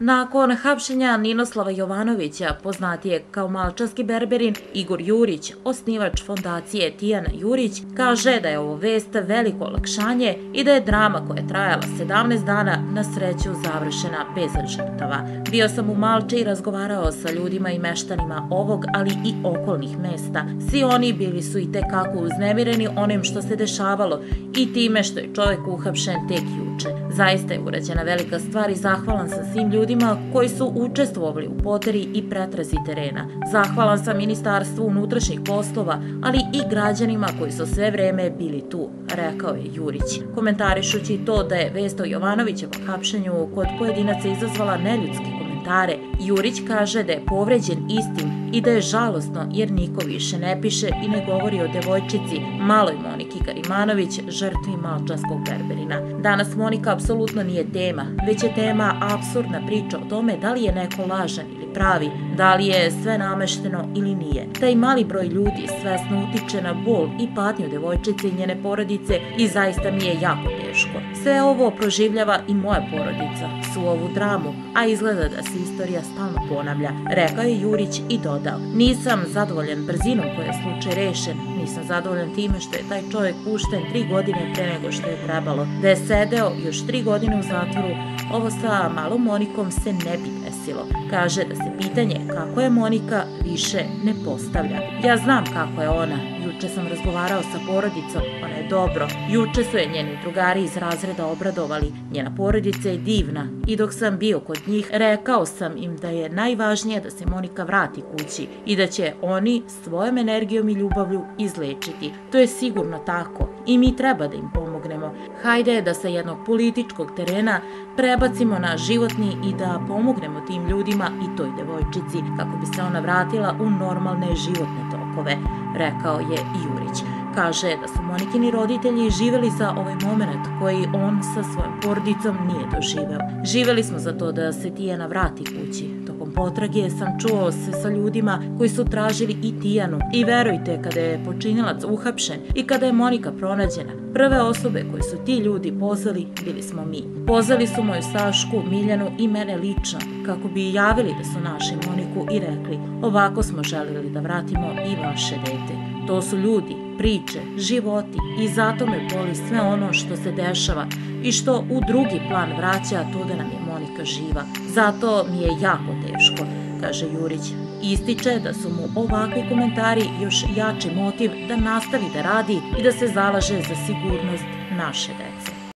Nakon hapšenja Ninoslava Jovanovića, poznatijeg kao malčanski berberin, Igor Jurić, osnivač fondacije Tijana Jurić, kaže da je ovo vest veliko olakšanje i da je drama koja je trajala 17 dana na sreću završena bez žrtava. Bio sam u Malči i razgovarao sa ljudima i meštanima ovog, ali i okolnih mesta. Svi oni bili su i tekako uznemireni onim što se dešavalo i time što je čovjek uhapšen tek juče. Zaista je urađena velika stvar i zahvalan sam svim ljudima koji su učestvovali u poteri i pretrazi terena. Zahvalan sam Ministarstvu unutrašnjih poslova, ali i građanima koji su sve vreme bili tu, rekao je Jurić. Komentarišući to da je vest o Jovanovićevom hapšenju kod pojedinaca izazvala neljudske komentare, Jurić kaže da je povređen istim i da je žalosno jer niko više ne piše i ne govori o devojčici, maloj Moniki Karimanović, žrtvi malčanskog berberina. Danas Monika apsolutno nije tema, već je tema apsurdna priča o tome da li je neko lažan ili pravi, da li je sve namešteno ili nije. Taj mali broj ljudi svesno utiče na bol i patnju devojčice i njene porodice i zaista mi je jako teško. Sve ovo proživljava i moja porodica, svu ovu dramu, a izgleda da se istorija stalno ponavlja, rekao je Jurić i dodao: nisam zadovoljan brzinom koja je slučaj rešen, nisam zadovoljan time što je taj čovjek pušten 3 godine pre nego što je trebalo. Da je sedeo još 3 godine u zatvoru, ovo sa malom Monikom se ne bi desilo. Kaže da se pitanje kako je Monika više ne postavlja. Ja znam kako je ona. Juče sam razgovarao sa porodicom, ona je dobro. Juče su je njeni drugari iz razreda obradovali. Njena porodica je divna i dok sam bio kod njih, rekao sam im da je najvažnije da se Monika vrati kući i da će oni svojom energijom i ljubavlju izlečiti. To je sigurno tako i mi treba da im pomognemo. Hajde da sa jednog političkog terena prebacimo na životni i da pomognemo tim ljudima i toj devojčici kako bi se ona vratila u normalne životne tokove, rekao je Jurić. Kaže da su Monikini roditelji živeli za ovaj moment koji on sa svojom porodicom nije doživeo. Živeli smo za to da se Tijana vrati kući. Tokom potrage sam čuo se sa ljudima koji su tražili i Tijanu i verujte, kada je počinilac uhapšen i kada je Monika pronađena, prve osobe koje su ti ljudi pozvali bili smo mi. Pozvali su moju Sašku, Miljanu i mene lično kako bi javili da su našli Moniku i rekli: ovako smo želeli da vratimo i vaše dete. To su ljudi, priče, životi i zato me boli sve ono što se dešava i što u drugi plan vraća to da nam je Monika živa. Zato mi je jako teško, kaže Jurić. Ističe da su mu ovakvi komentari još jači motiv da nastavi da radi i da se zalaže za sigurnost naše dece.